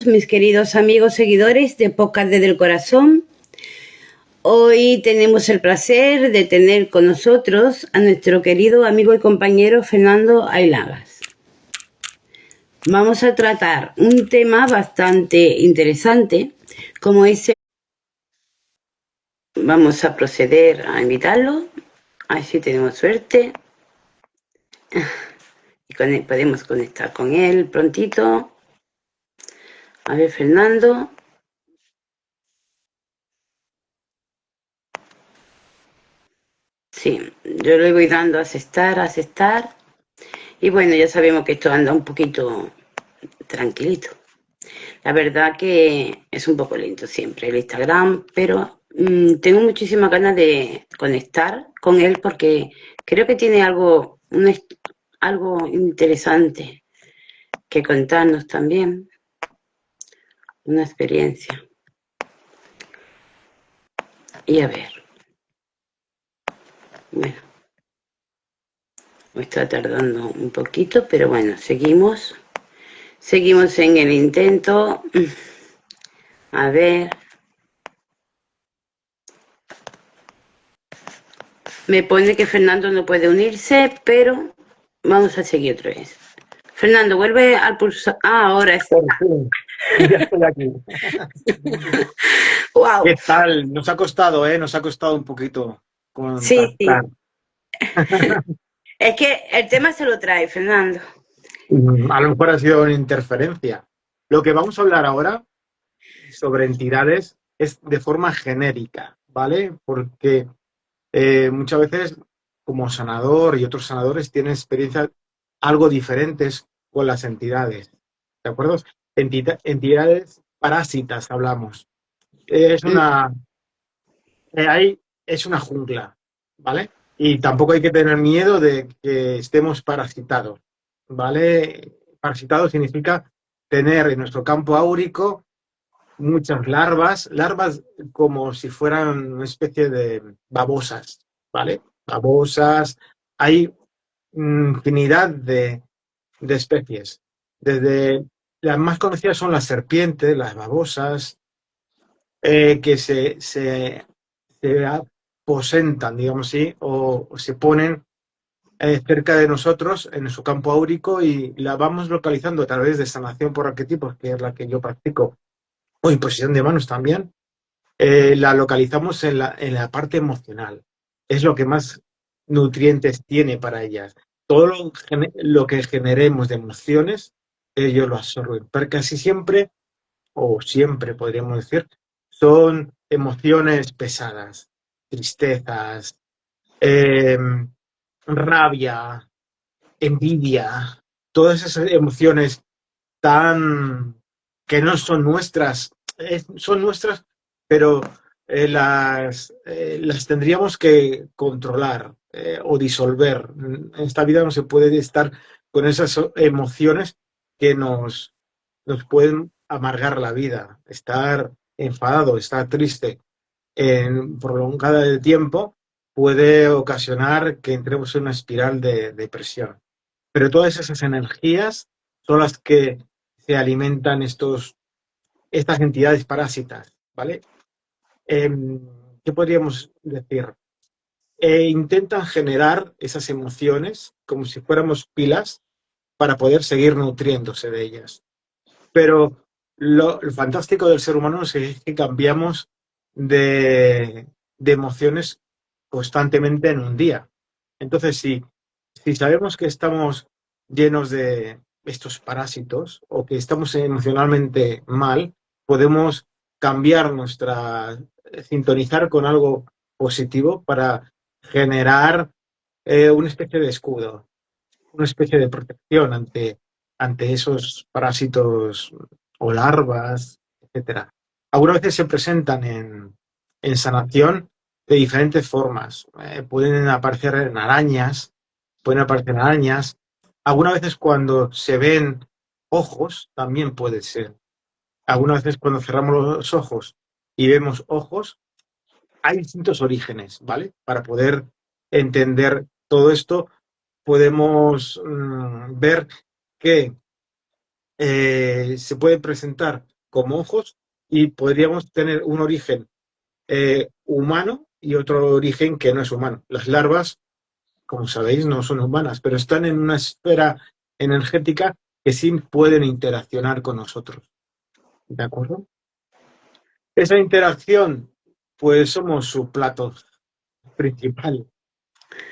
mis queridos amigos seguidores de Podcast desde el Corazón. Hoy tenemos el placer de tener con nosotros a nuestro querido amigo y compañero Fernando Aylagas. Vamos a tratar un tema bastante interesante, como ese. Vamos a proceder a invitarlo, a ver si tenemos suerte y podemos conectar con él prontito. A ver, Fernando. Sí, yo le voy dando a aceptar. Y bueno, ya sabemos que esto anda un poquito tranquilito. La verdad que es un poco lento siempre el Instagram, pero tengo muchísimas ganas de conectar con él porque creo que tiene algo interesante que contarnos también. Una experiencia. Y a ver. Bueno. Me está tardando un poquito, pero bueno, seguimos. Seguimos en el intento. A ver. Me pone que Fernando no puede unirse, pero vamos a seguir otra vez. Fernando, vuelve al pulsar. Ah, ahora está. Ya estoy aquí. Wow. ¿Qué tal? Nos ha costado, ¿eh? Nos ha costado un poquito Sí, sí. contactar. Es que el tema se lo trae, Fernando. A lo mejor ha sido una interferencia. Lo que vamos a hablar ahora sobre entidades es de forma genérica, ¿vale? Porque muchas veces, como sanador y otros sanadores, tienen experiencias algo diferentes con las entidades, ¿de acuerdo? Entidades parásitas, hablamos. Es una es una jungla, ¿vale? Y tampoco hay que tener miedo de que estemos parasitados, ¿vale? Parasitado significa tener en nuestro campo áurico muchas larvas como si fueran una especie de babosas, ¿vale? Babosas, hay infinidad de especies. Desde las más conocidas son las serpientes, las babosas, que se aposentan, digamos así, o se ponen cerca de nosotros en su campo áurico y la vamos localizando a través de sanación por arquetipos, que es la que yo practico, o imposición de manos también. La localizamos en la parte emocional. Es lo que más nutrientes tiene para ellas. Todo lo que generemos de emociones, ellos lo absorben. Pero casi siempre, o siempre podríamos decir, son emociones pesadas, tristezas, eh, rabia, envidia, todas esas emociones tan que no son nuestras, son nuestras, pero las tendríamos que controlar o disolver. En esta vida no se puede estar con esas emociones que nos pueden amargar la vida, estar enfadado, estar triste en prolongada de tiempo puede ocasionar que entremos en una espiral de depresión. Pero todas esas energías son las que se alimentan estas entidades parásitas, ¿vale? ¿Qué podríamos decir? Intentan generar esas emociones como si fuéramos pilas para poder seguir nutriéndose de ellas. Pero lo fantástico del ser humano es que cambiamos de emociones constantemente en un día. Entonces, si sabemos que estamos llenos de estos parásitos o que estamos emocionalmente mal, podemos cambiar sintonizar con algo positivo para generar una especie de escudo, una especie de protección ante esos parásitos o larvas, etcétera. Algunas veces se presentan en sanación de diferentes formas. Pueden aparecer en arañas, pueden aparecer en arañas. Algunas veces cuando se ven ojos, también puede ser. Algunas veces cuando cerramos los ojos y vemos ojos, hay distintos orígenes, ¿vale? Para poder entender todo esto, podemos ver que se puede presentar como ojos, y podríamos tener un origen humano y otro origen que no es humano. Las larvas, como sabéis, no son humanas, pero están en una esfera energética que sí pueden interaccionar con nosotros. ¿De acuerdo? Esa interacción, pues somos su plato principal,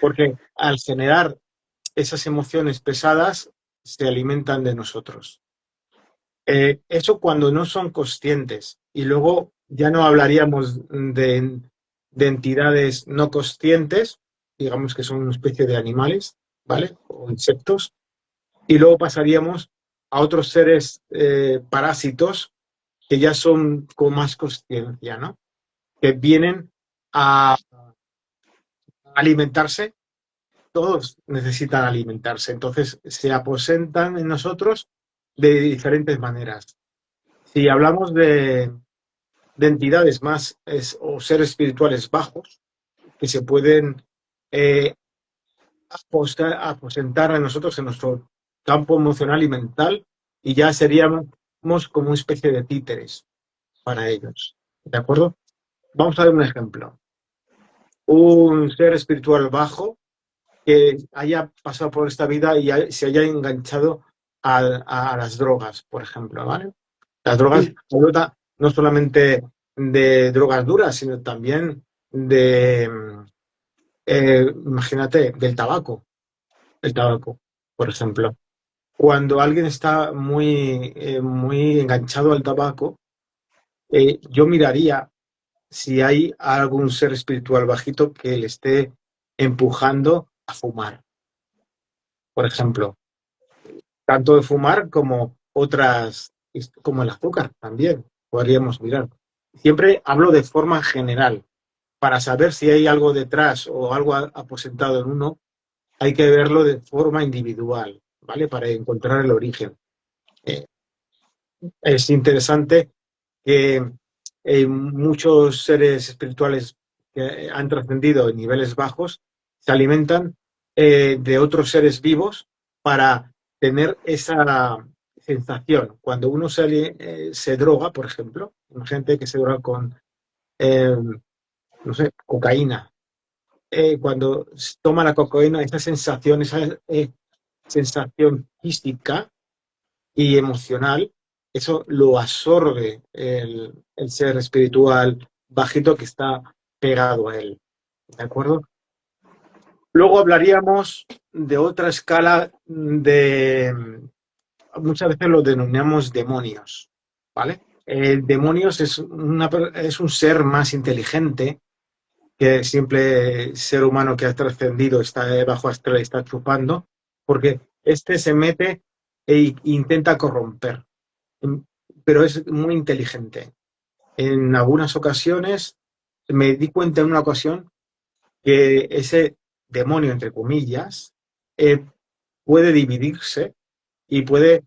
porque al generar esas emociones pesadas, se alimentan de nosotros. Eso cuando no son conscientes. Y luego ya no hablaríamos de entidades no conscientes, digamos que son una especie de animales, ¿vale? O insectos. Y luego pasaríamos a otros seres parásitos que ya son con más consciencia, ¿no? Que vienen a alimentarse. Todos necesitan alimentarse, entonces se aposentan en nosotros de diferentes maneras. Si hablamos de entidades más o seres espirituales bajos que se pueden eh, aposentar en nosotros, en nuestro campo emocional y mental, y ya seríamos como una especie de títeres para ellos. ¿De acuerdo? Vamos a ver un ejemplo. Un ser espiritual bajo que haya pasado por esta vida y se haya enganchado a las drogas, por ejemplo, ¿vale? Las drogas, no solamente de drogas duras, sino también imagínate, del tabaco, el tabaco, por ejemplo. Cuando alguien está muy enganchado al tabaco, yo miraría si hay algún ser espiritual bajito que le esté empujando a fumar, por ejemplo. Tanto de fumar como otras, como el azúcar también, podríamos mirar. Siempre hablo de forma general. Para saber si hay algo detrás o algo aposentado en uno, hay que verlo de forma individual, ¿vale? Para encontrar el origen. Eh, es interesante que muchos seres espirituales que han trascendido en niveles bajos se alimentan de otros seres vivos para tener esa sensación. Cuando uno se droga, por ejemplo, gente que se droga con, eh, no sé, cocaína. Cuando toma la cocaína, esa sensación física y emocional, eso lo absorbe el ser espiritual bajito que está pegado a él. ¿De acuerdo? Luego hablaríamos de otra escala muchas veces lo denominamos demonios, ¿vale? Demonios es un ser más inteligente que el simple ser humano que ha trascendido, está bajo astral y está chupando, porque este se mete e intenta corromper, pero es muy inteligente. En algunas ocasiones, me di cuenta en una ocasión que ese demonio, entre comillas, eh, puede dividirse y puede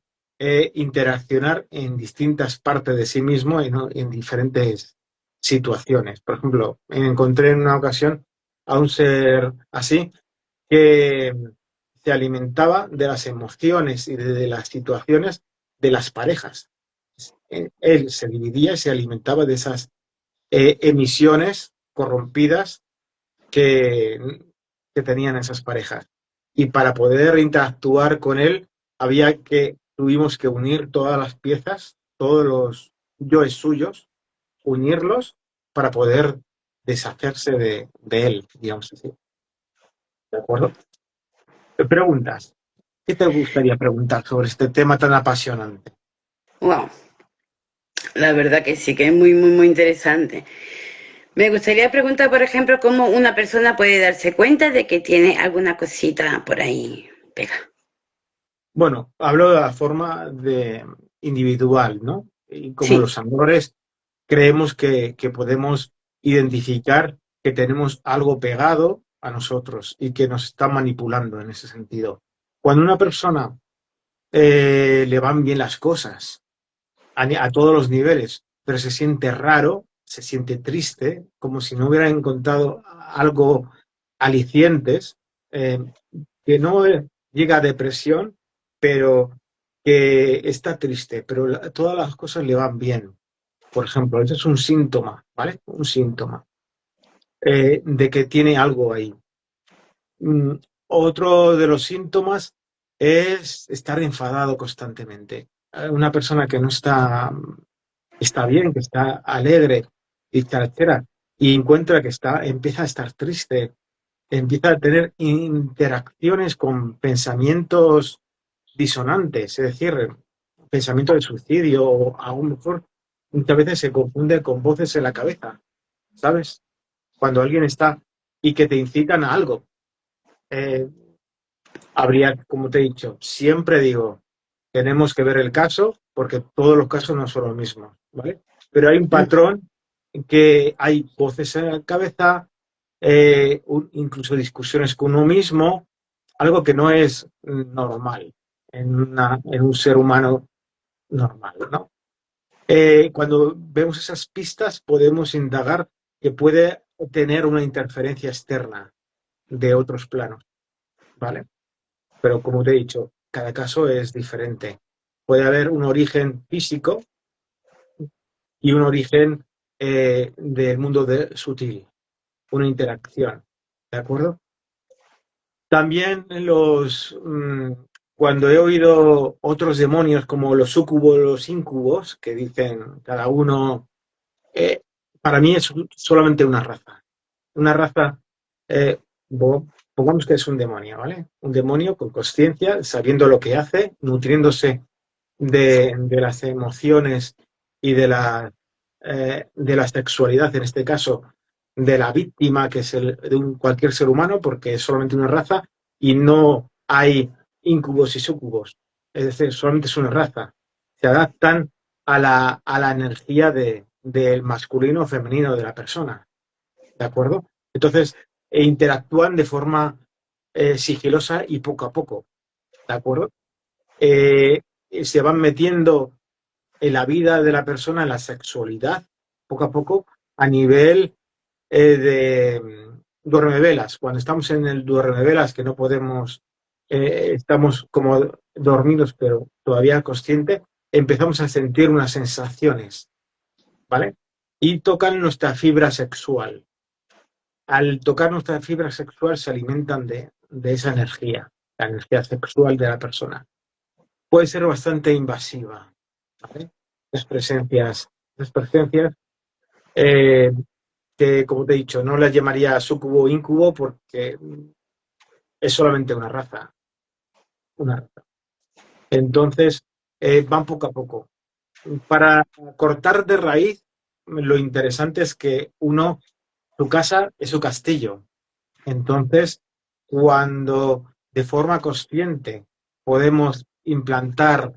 interaccionar en distintas partes de sí mismo en diferentes situaciones. Por ejemplo, encontré en una ocasión a un ser así que se alimentaba de las emociones y de las situaciones de las parejas. Él se dividía y se alimentaba de esas emisiones corrompidas que, que tenían esas parejas. Y para poder interactuar con él, tuvimos que unir todas las piezas, todos los yoes suyos, unirlos para poder deshacerse de él, digamos así. ¿De acuerdo? ¿Te preguntas? ¿Qué te gustaría preguntar sobre este tema tan apasionante? Wow, la verdad que sí, que es muy, muy, muy interesante. Me gustaría preguntar, por ejemplo, cómo una persona puede darse cuenta de que tiene alguna cosita por ahí pega. Bueno, hablo de la forma individual, ¿no? Y como Sí, los andores creemos que podemos identificar que tenemos algo pegado a nosotros y que nos está manipulando en ese sentido. Cuando a una persona le van bien las cosas a todos los niveles, pero se siente raro, se siente triste, como si no hubiera encontrado algo alicientes, eh, que no llega a depresión, pero que está triste, pero todas las cosas le van bien. Por ejemplo, ese es un síntoma, ¿vale? Un síntoma de que tiene algo ahí. Mm, Otro de los síntomas es estar enfadado constantemente. Una persona que no está bien, que está alegre, etcétera, y encuentra que empieza a estar triste, empieza a tener interacciones con pensamientos disonantes, es decir, pensamiento de suicidio o a lo mejor muchas veces se confunde con voces en la cabeza, ¿sabes? Cuando alguien está y que te incitan a algo. Eh, Habría, como te he dicho, siempre digo, tenemos que ver el caso porque todos los casos no son los mismos, ¿vale? Pero hay un patrón que hay voces en la cabeza, incluso discusiones con uno mismo, algo que no es normal en un ser humano normal, ¿no? Cuando vemos esas pistas podemos indagar que puede tener una interferencia externa de otros planos, ¿vale? Pero como te he dicho, cada caso es diferente. Puede haber un origen físico y un origen del mundo sutil, una interacción, ¿de acuerdo? También cuando he oído otros demonios como los súcubos, los íncubos, que dicen cada uno, eh, para mí es solamente una raza. Una raza, eh, pongamos que es un demonio, ¿vale? Un demonio con conciencia, sabiendo lo que hace, nutriéndose de las emociones y de la sexualidad, en este caso, de la víctima, que es cualquier ser humano, porque es solamente una raza y no hay incubos y súcubos. Es decir, solamente es una raza. Se adaptan a la energía del masculino o femenino de la persona. ¿De acuerdo? Entonces, interactúan de forma sigilosa y poco a poco. ¿De acuerdo? Eh, Se van metiendo en la vida de la persona, en la sexualidad, poco a poco, a nivel de duermevelas. Cuando estamos en el duermevelas, que no podemos, estamos como dormidos, pero todavía conscientes, empezamos a sentir unas sensaciones, ¿vale? Y tocan nuestra fibra sexual. Al tocar nuestra fibra sexual se alimentan de esa energía, la energía sexual de la persona. Puede ser bastante invasiva, ¿vale? Las presencias eh, que, como te he dicho, no las llamaría sucubo o incubo porque es solamente una raza, una raza. Entonces, van poco a poco. Para cortar de raíz, lo interesante es que su casa es su castillo. Entonces, cuando de forma consciente podemos implantar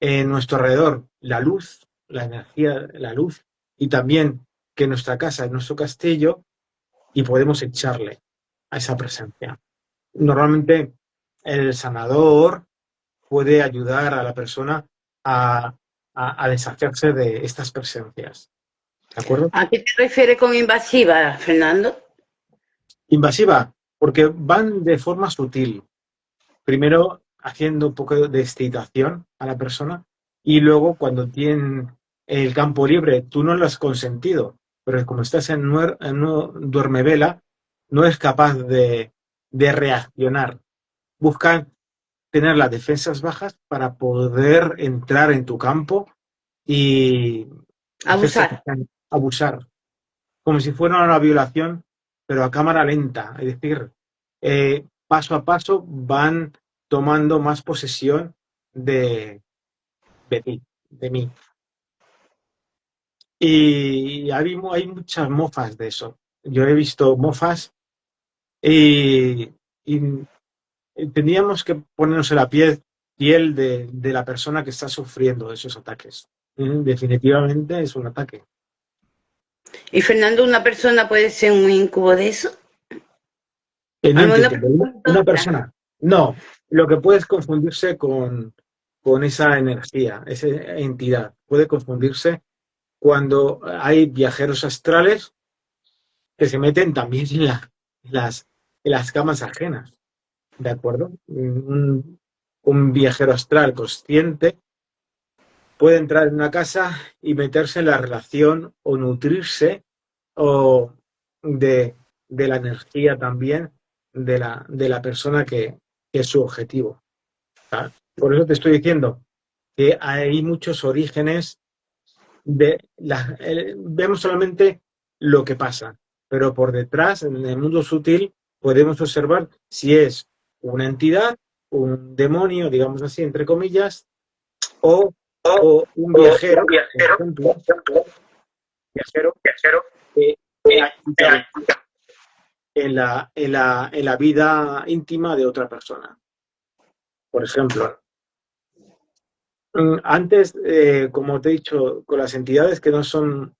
en nuestro alrededor la luz, la energía, la luz, y también que nuestra casa es nuestro castillo y podemos echarle a esa presencia. Normalmente el sanador puede ayudar a la persona a, a deshacerse de estas presencias. ¿De acuerdo? ¿A qué te refieres con invasiva, Fernando? Invasiva, porque van de forma sutil. Primero haciendo un poco de excitación a la persona y luego cuando tienen el campo libre, tú no lo has consentido, pero como estás en un duermevela, no es capaz de reaccionar. Buscan tener las defensas bajas para poder entrar en tu campo y hacerse Abusar. abusar, como si fuera una violación, pero a cámara lenta, es decir, paso a paso van tomando más posesión de ti, de mí. Y hay muchas mofas de eso. Yo he visto mofas y tendríamos que ponernos en la piel de la persona que está sufriendo esos ataques. Definitivamente es un ataque. ¿Y Fernando, una persona puede ser un incubo de eso? No Hazme una entiendo, pregunta una tonta. persona. No, lo que puede es confundirse con esa energía, esa entidad. Puede confundirse cuando hay viajeros astrales que se meten también en las, en las camas ajenas. ¿De acuerdo? un viajero astral consciente puede entrar en una casa y meterse en la relación o nutrirse o de la energía también de la persona que es su objetivo. ¿Sabes? Por eso te estoy diciendo que hay muchos orígenes vemos solamente lo que pasa, pero por detrás, en el mundo sutil, podemos observar si es una entidad, un demonio, digamos así, entre comillas, o, o un viajero, por ejemplo, viajero que ha entrado en la vida íntima de otra persona. Por ejemplo, antes, como te he dicho, con las entidades que no son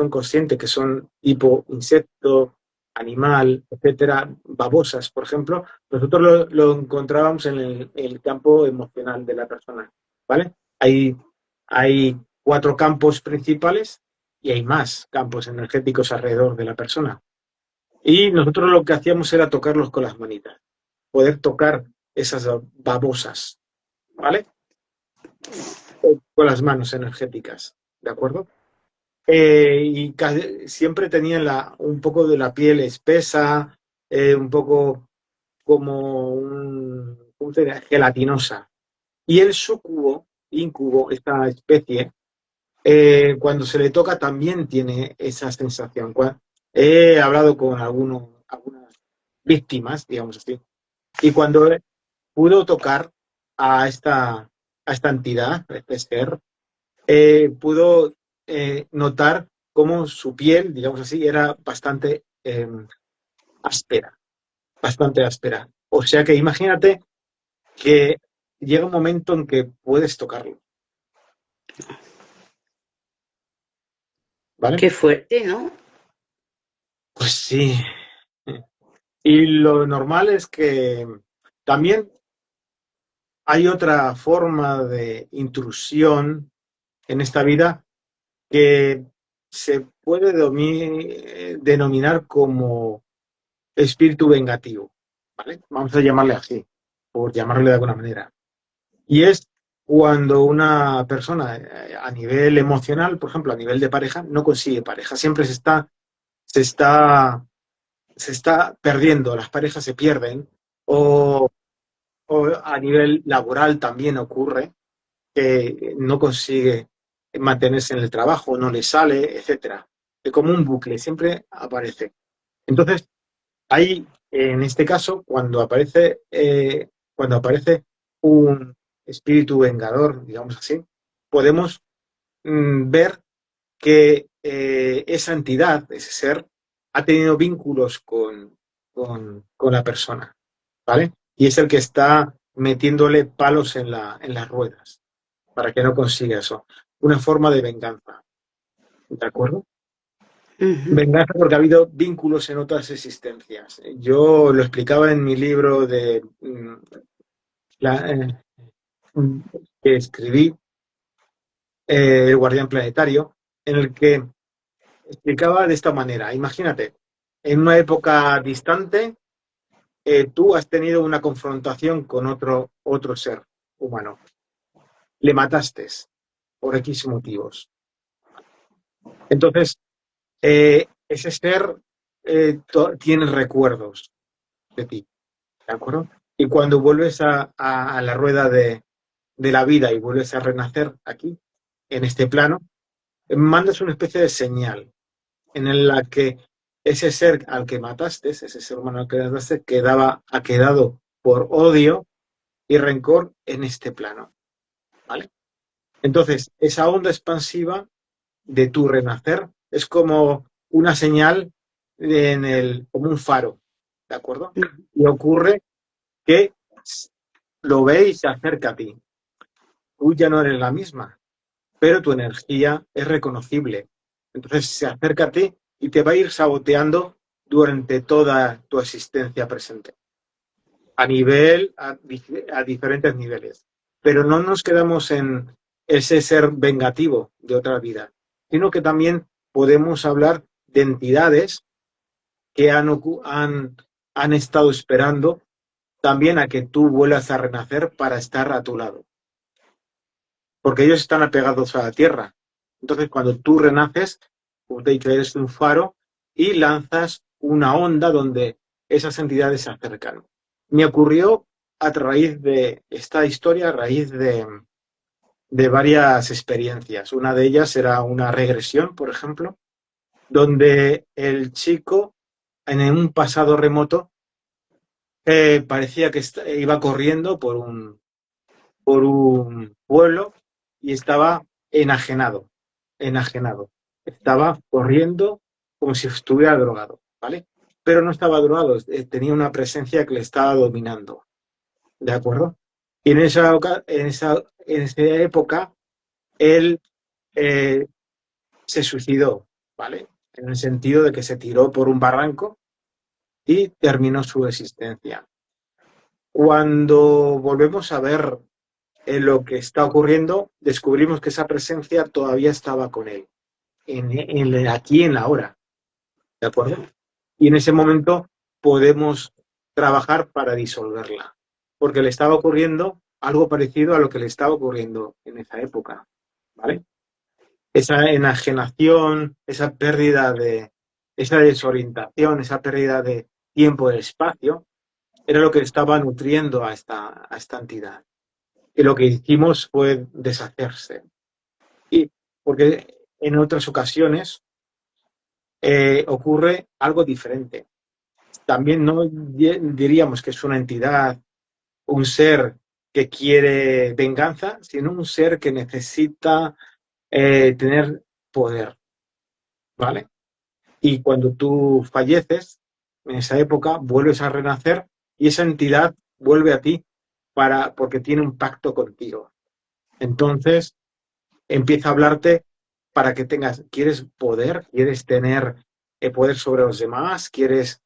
conscientes, que son tipo insecto, animal, etcétera, babosas, por ejemplo, nosotros lo encontrábamos en el campo emocional de la persona, ¿vale? Hay 4 campos principales y hay más campos energéticos alrededor de la persona. Y nosotros lo que hacíamos era tocarlos con las manitas, poder tocar esas babosas, ¿vale? Con las manos energéticas, ¿de acuerdo? Y siempre tenían un poco de la piel espesa, un poco como ¿cómo se diría? Gelatinosa. Y el sucubo, incubo, esta especie, cuando se le toca también tiene esa sensación. He hablado con algunas víctimas, digamos así, y cuando pudo tocar a esta entidad, a este ser, pudo notar cómo su piel, digamos así, era áspera, bastante áspera. O sea que imagínate que llega un momento en que puedes tocarlo, ¿vale? Qué fuerte, ¿no? Pues sí. Y lo normal es que también hay otra forma de intrusión en esta vida que se puede denominar como espíritu vengativo, ¿vale? Vamos a llamarle así, por llamarle de alguna manera. Y es cuando una persona a nivel emocional, por ejemplo, a nivel de pareja, no consigue pareja, siempre se está, se está perdiendo, las parejas se pierden, o, o a nivel laboral también ocurre que no consigue mantenerse en el trabajo, no le sale, etcétera. Es como un bucle, siempre aparece. Entonces, ahí, en este caso, cuando aparece un espíritu vengador, digamos así, podemos ver que esa entidad, ese ser, ha tenido vínculos con la persona, ¿vale? Y es el que está metiéndole palos en las ruedas para que no consiga eso. Una forma de venganza, ¿de acuerdo? Ujú. Venganza porque ha habido vínculos en otras existencias. Yo lo explicaba en mi libro la- eh, que escribí, El Guardián Planetario, en el que explicaba de esta manera. Imagínate, en una época distante, tú has tenido una confrontación con otro ser humano. Le mataste por X motivos. Entonces, ese ser tiene recuerdos de ti, ¿de acuerdo? Y cuando vuelves a la rueda de la vida y vuelves a renacer aquí, en este plano, mandas una especie de señal en la que ese ser al que mataste, ese ser humano al que mataste, ha quedado por odio y rencor en este plano, ¿vale? Entonces, esa onda expansiva de tu renacer es como una señal como un faro, ¿de acuerdo? Y ocurre que lo ve y se acerca a ti. Tú ya no eres la misma, pero tu energía es reconocible. Entonces se acerca a ti y te va a ir saboteando durante toda tu existencia presente, a diferentes niveles. Pero no nos quedamos en ese ser vengativo de otra vida, sino que también podemos hablar de entidades que han estado esperando también a que tú vuelvas a renacer para estar a tu lado. Porque ellos están apegados a la tierra. Entonces, cuando tú renaces, como te he dicho, eres un faro y lanzas una onda donde esas entidades se acercan. Me ocurrió a raíz de esta historia, a raíz de varias experiencias. Una de ellas era una regresión, por ejemplo, donde el chico, en un pasado remoto, parecía que iba corriendo por un pueblo y estaba enajenado, enajenado. Estaba corriendo como si estuviera drogado, ¿vale? Pero no estaba drogado, tenía una presencia que le estaba dominando, ¿de acuerdo? Y en esa época, él eh, se suicidó, ¿vale? En el sentido de que se tiró por un barranco y terminó su existencia. Cuando volvemos a ver lo que está ocurriendo, descubrimos que esa presencia todavía estaba con él, aquí en la hora, ¿de acuerdo? Y en ese momento podemos trabajar para disolverla, porque le estaba ocurriendo algo parecido a lo que le estaba ocurriendo en esa época, ¿vale? Esa enajenación, esa desorientación, esa pérdida de tiempo y espacio, era lo que estaba nutriendo a esta entidad. Y lo que hicimos fue deshacerse. Y porque en otras ocasiones ocurre algo diferente. También no diríamos que es una entidad, un ser que quiere venganza, sino un ser que necesita tener poder, ¿vale? Y cuando tú falleces, en esa época, vuelves a renacer y esa entidad vuelve a ti porque tiene un pacto contigo. Entonces, empieza a hablarte para que quieres poder, quieres tener poder sobre los demás, quieres.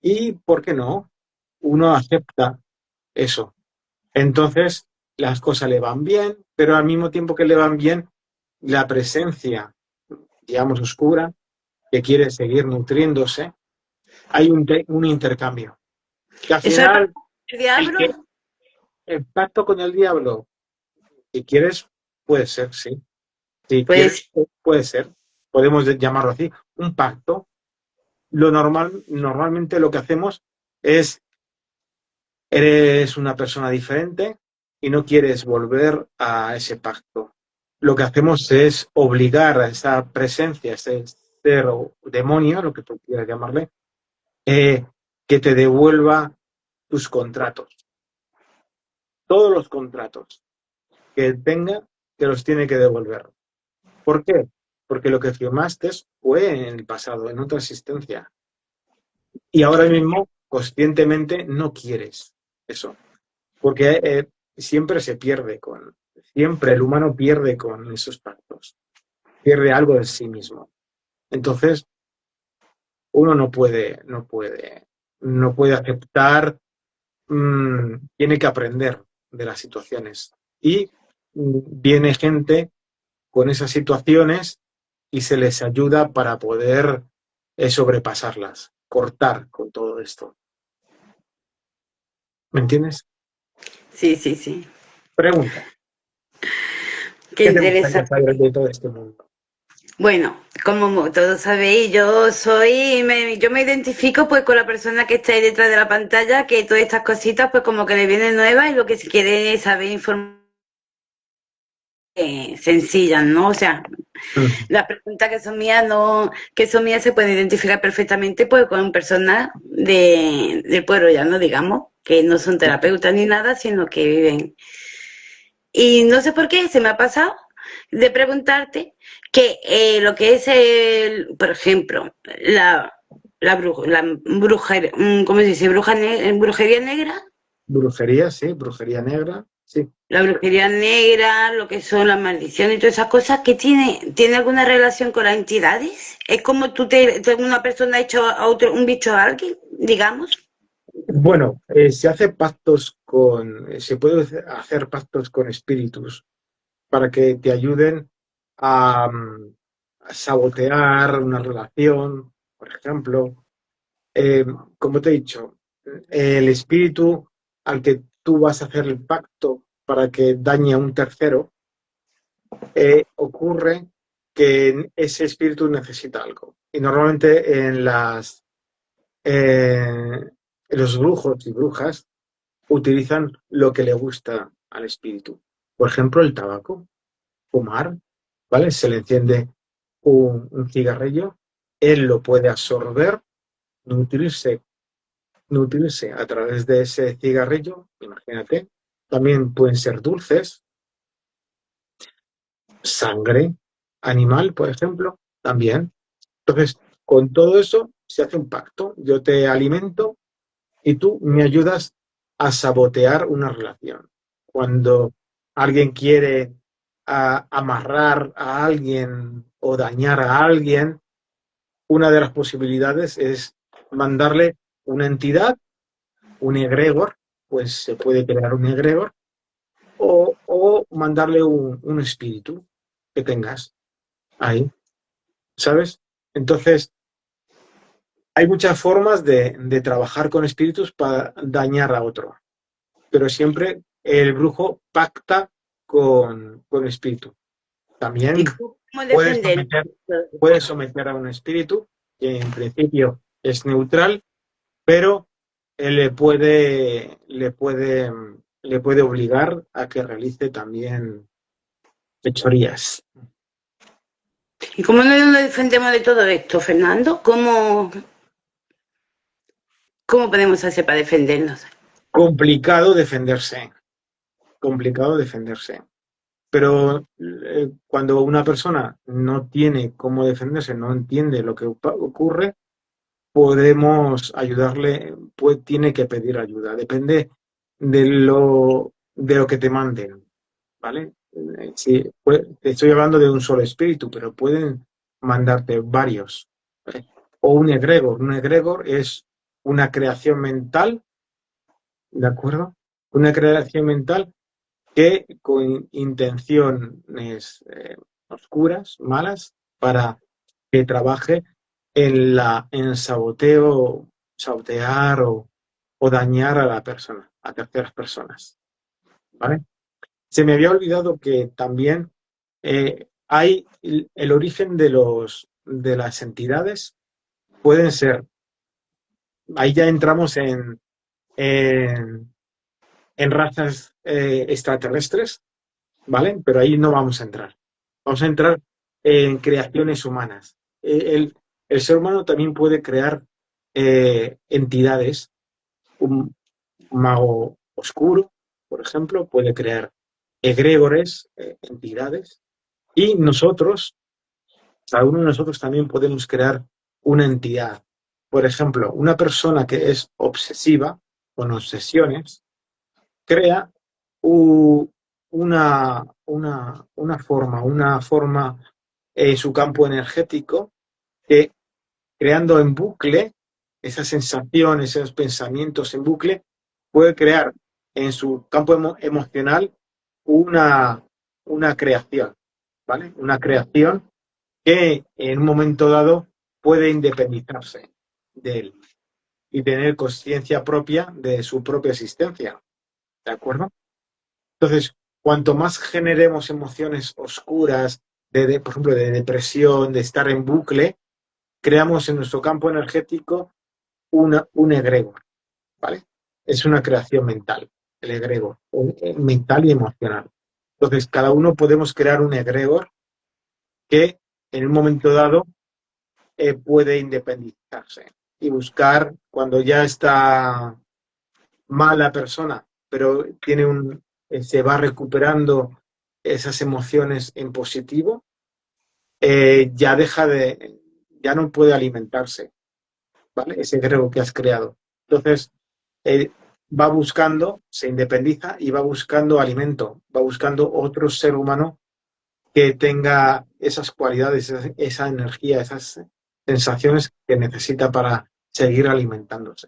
Y, ¿por qué no? Uno acepta eso. Entonces, las cosas le van bien, pero al mismo tiempo que le van bien, la presencia, digamos, oscura, que quiere seguir nutriéndose, hay un intercambio. Que al ¿Eso es final, el el diablo? que el pacto con el diablo, si quieres, puede ser, sí. Si quieres, Pues puede ser. Podemos llamarlo así, un pacto. Normalmente lo que hacemos es, eres una persona diferente y no quieres volver a ese pacto. Lo que hacemos es obligar a esa presencia, a ese ser o demonio, lo que tú quieras llamarle, eh, que te devuelva tus contratos. Todos los contratos que tenga, te los tiene que devolver. ¿Por qué? Porque lo que firmaste fue en el pasado, en otra existencia. Y ahora mismo, conscientemente, no quieres eso. Porque siempre se pierde siempre el humano pierde con esos pactos. Pierde algo de sí mismo. Entonces, uno no puede aceptar, tiene que aprender de las situaciones. Y viene gente con esas situaciones y se les ayuda para poder sobrepasarlas, cortar con todo esto. ¿Me entiendes? sí, sí, sí. Pregunta, Qué ¿qué te gustaría interesante. saber de todo este mundo? Bueno, como todos sabéis, yo me identifico pues con la persona que está ahí detrás de la pantalla, que todas estas cositas pues como que le vienen nuevas y lo que se quiere es saber informar sencillas, ¿no? O sea, Mm. las preguntas que son mías no, que son mías se pueden identificar perfectamente pues con personas del pueblo ya, ¿no? Digamos, que no son terapeutas ni nada, sino que viven. Y no sé por qué se me ha pasado de preguntarte que lo que es por ejemplo, la brujería, ¿cómo se dice? Brujería negra, Brujería, sí, brujería negra, sí. la brujería negra, lo que son las maldiciones y todas esas cosas, ¿que tiene alguna relación con las entidades? ¿Es como una persona ha hecho a un bicho a alguien, digamos? Bueno, se puede hacer pactos con espíritus para que te ayuden a sabotear una relación, por ejemplo, eh, como te he dicho, el espíritu al que tú vas a hacer el pacto para que dañe a un tercero, ocurre que ese espíritu necesita algo. Y normalmente eh, los brujos y brujas utilizan lo que le gusta al espíritu. Por ejemplo, el tabaco, fumar, ¿vale? Se le enciende un cigarrillo, él lo puede absorber, nutrirse, nutrirse a través de ese cigarrillo, imagínate. También pueden ser dulces, sangre animal, por ejemplo, también. Entonces, con todo eso se hace un pacto. Yo te alimento y tú me ayudas a sabotear una relación. Cuando alguien quiere amarrar a alguien o dañar a alguien, una de las posibilidades es mandarle una entidad, un egregor, pues se puede crear un egregor, o mandarle un espíritu que tengas ahí, ¿sabes? Entonces, hay muchas formas de trabajar con espíritus para dañar a otro, pero siempre el brujo pacta con espíritu. ¿Y También cómo puedes defender? someter, puedes someter a un espíritu que en principio es neutral, pero le puede obligar a que realice también fechorías. ¿Y cómo nos defendemos de todo esto, Fernando? ¿Cómo podemos hacer para defendernos? Complicado defenderse, complicado defenderse. Pero cuando una persona no tiene cómo defenderse, no entiende lo que ocurre, podemos ayudarle, pues tiene que pedir ayuda. Depende de lo que te manden, ¿vale? Sí, te estoy hablando de un solo espíritu, pero pueden mandarte varios. ¿Vale? O un egregor. Un egregor es una creación mental, ¿de acuerdo? Una creación mental que con intenciones oscuras, malas, para que trabaje en el saboteo, sabotear o dañar a la persona, a terceras personas. ¿Vale? Se me había olvidado que también hay el origen de las entidades, pueden ser, ahí ya entramos en razas extraterrestres, ¿vale? Pero ahí no vamos a entrar. Vamos a entrar en creaciones humanas. El ser humano también puede crear entidades. Un mago oscuro, por ejemplo, puede crear egregores, entidades. Y nosotros, cada uno de nosotros también podemos crear una entidad. Por ejemplo, una persona que es obsesiva, con obsesiones, crea una forma en su campo energético que creando en bucle esas sensaciones, esos pensamientos en bucle, puede crear en su campo emocional una, una creación, ¿vale? Una creación que en un momento dado puede independizarse de él y tener conciencia propia de su propia existencia, ¿de acuerdo? Entonces, cuanto más generemos emociones oscuras, por ejemplo, de depresión, de estar en bucle, creamos en nuestro campo energético un egregor, ¿vale? Es una creación mental, el egregor, mental y emocional. Entonces, cada uno podemos crear un egregor que en un momento dado puede independizarse y buscar cuando ya está mala persona, pero se va recuperando esas emociones en positivo, ya no puede alimentarse, ¿vale? Ese grego que has creado. Entonces, eh, va buscando, se independiza y va buscando alimento, va buscando otro ser humano que tenga esas cualidades, esa energía, esas sensaciones que necesita para seguir alimentándose,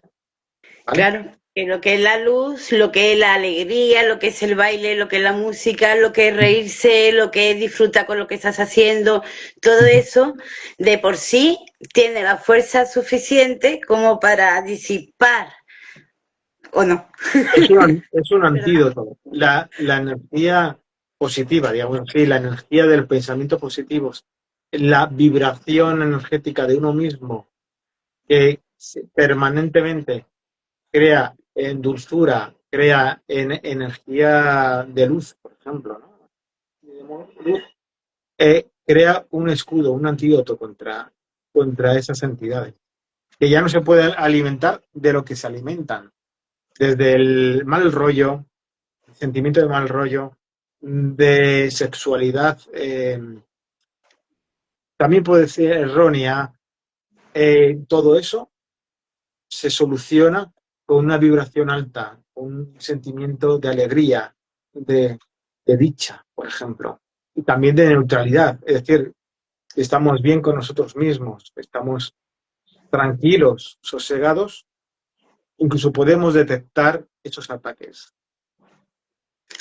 ¿vale? Claro, que lo que es la luz, lo que es la alegría, lo que es el baile, lo que es la música, lo que es reírse, lo que es disfrutar con lo que estás haciendo, todo eso de por sí tiene la fuerza suficiente como para disipar, ¿o no? Es un ¿Verdad? antídoto. La energía positiva, digamos así, la energía del pensamiento positivo, la vibración energética de uno mismo que permanentemente crea en dulzura, crea en energía de luz, por ejemplo, ¿no? Luz, crea un escudo, un antídoto contra esas entidades, que ya no se pueden alimentar de lo que se alimentan, desde el mal rollo, sentimiento de mal rollo, de sexualidad, también puede ser errónea, todo eso se soluciona con una vibración alta, un sentimiento de alegría, de, de dicha, por ejemplo, y también de neutralidad, es decir, estamos bien con nosotros mismos, estamos tranquilos, sosegados, incluso podemos detectar esos ataques.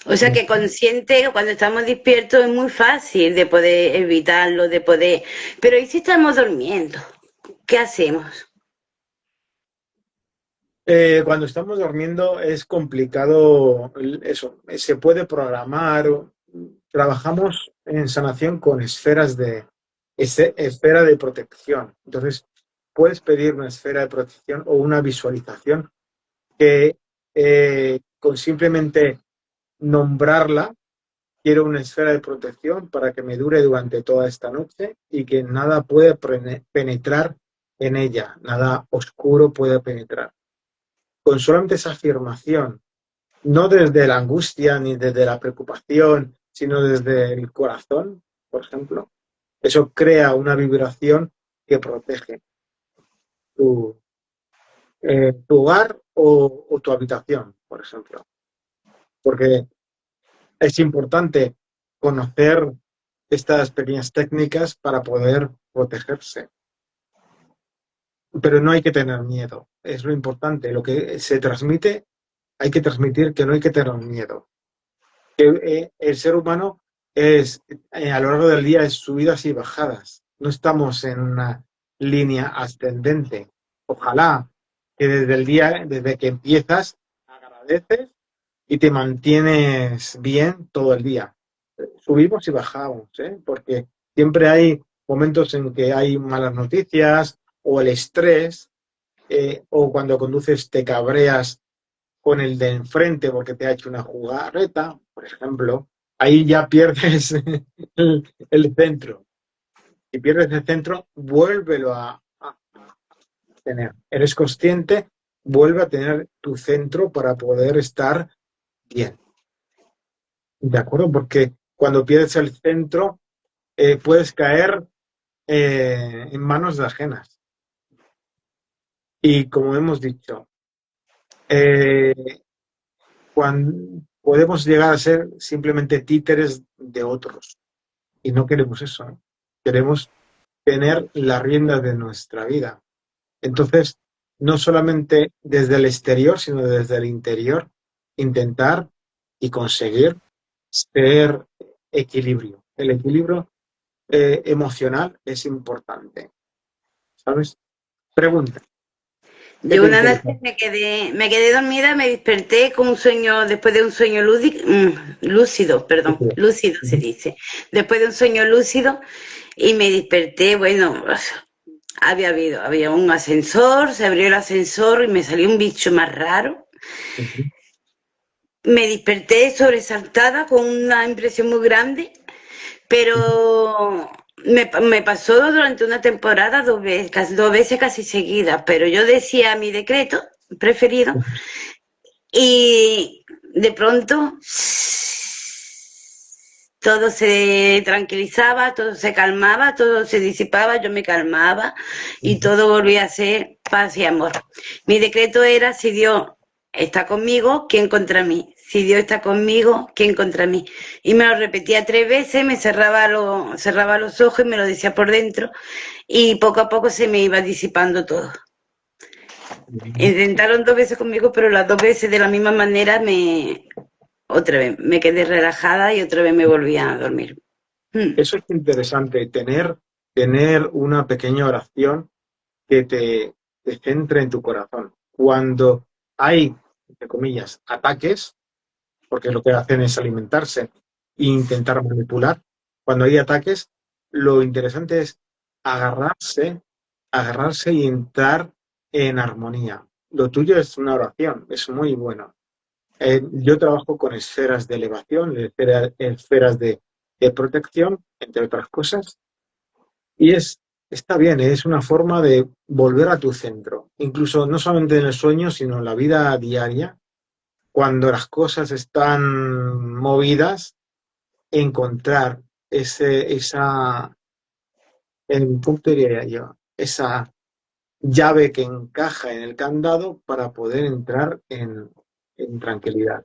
O sea que consciente, cuando estamos despiertos es muy fácil de poder evitarlo, de poder... Pero ¿y si estamos durmiendo? ¿Qué hacemos? Cuando estamos durmiendo es complicado eso. Se puede programar. Trabajamos en sanación con esfera de protección. Entonces, puedes pedir una esfera de protección o una visualización que con simplemente nombrarla, quiero una esfera de protección para que me dure durante toda esta noche y que nada pueda penetrar en ella, nada oscuro pueda penetrar. Con solamente esa afirmación, no desde la angustia ni desde la preocupación, sino desde el corazón, por ejemplo, eso crea una vibración que protege tu, tu hogar o tu habitación, por ejemplo. Porque es importante conocer estas pequeñas técnicas para poder protegerse. Pero no hay que tener miedo, es lo importante. Lo que se transmite, hay que transmitir que no hay que tener miedo. El ser humano es, a lo largo del día, es subidas y bajadas. No estamos en una línea ascendente. Ojalá que desde el día, desde que empiezas, agradeces y te mantienes bien todo el día. Subimos y bajamos, ¿eh? Porque siempre hay momentos en que hay malas noticias o el estrés, o cuando conduces te cabreas con el de enfrente porque te ha hecho una jugarreta, por ejemplo, ahí ya pierdes el centro. Si pierdes el centro, vuélvelo a tener. Eres consciente, vuelve a tener tu centro para poder estar bien. ¿De acuerdo? Porque cuando pierdes el centro, puedes caer en manos de ajenas. Y como hemos dicho, eh, cuando podemos llegar a ser simplemente títeres de otros. Y no queremos eso, ¿no? Queremos tener la rienda de nuestra vida. Entonces, no solamente desde el exterior, sino desde el interior, intentar y conseguir ser equilibrio. El equilibrio emocional es importante, ¿sabes? Pregunta, ¿qué Yo te una interesa? noche me quedé dormida, me desperté con un sueño, después de un sueño lúcido, perdón, lúcido se dice, después de un sueño lúcido y me desperté, bueno, había un ascensor, se abrió el ascensor y me salió un bicho más raro. Me desperté sobresaltada con una impresión muy grande, pero me pasó durante una temporada dos veces casi seguidas, pero yo decía mi decreto preferido y de pronto todo se tranquilizaba, todo se calmaba, todo se disipaba, yo me calmaba y todo volvía a ser paz y amor. Mi decreto era, si Dios está conmigo, ¿quién contra mí? Si Dios está conmigo, ¿quién contra mí? Y me lo repetía 3 veces, cerraba los ojos y me lo decía por dentro y poco a poco se me iba disipando todo. Intentaron 2 veces conmigo, pero las 2 veces de la misma manera otra vez me quedé relajada y otra vez me volví a dormir. Mm. Eso es interesante, tener una pequeña oración que te centre en tu corazón. Cuando hay, entre comillas, ataques, porque lo que hacen es alimentarse e intentar manipular, cuando hay ataques, lo interesante es agarrarse, agarrarse y entrar en armonía. Lo tuyo es una oración, es muy bueno. Yo trabajo con esferas de elevación, esferas de protección, entre otras cosas, y está bien, es una forma de volver a tu centro, incluso no solamente en el sueño, sino en la vida diaria, cuando las cosas están movidas, encontrar ¿cómo te diría yo? Esa llave que encaja en el candado para poder entrar en tranquilidad.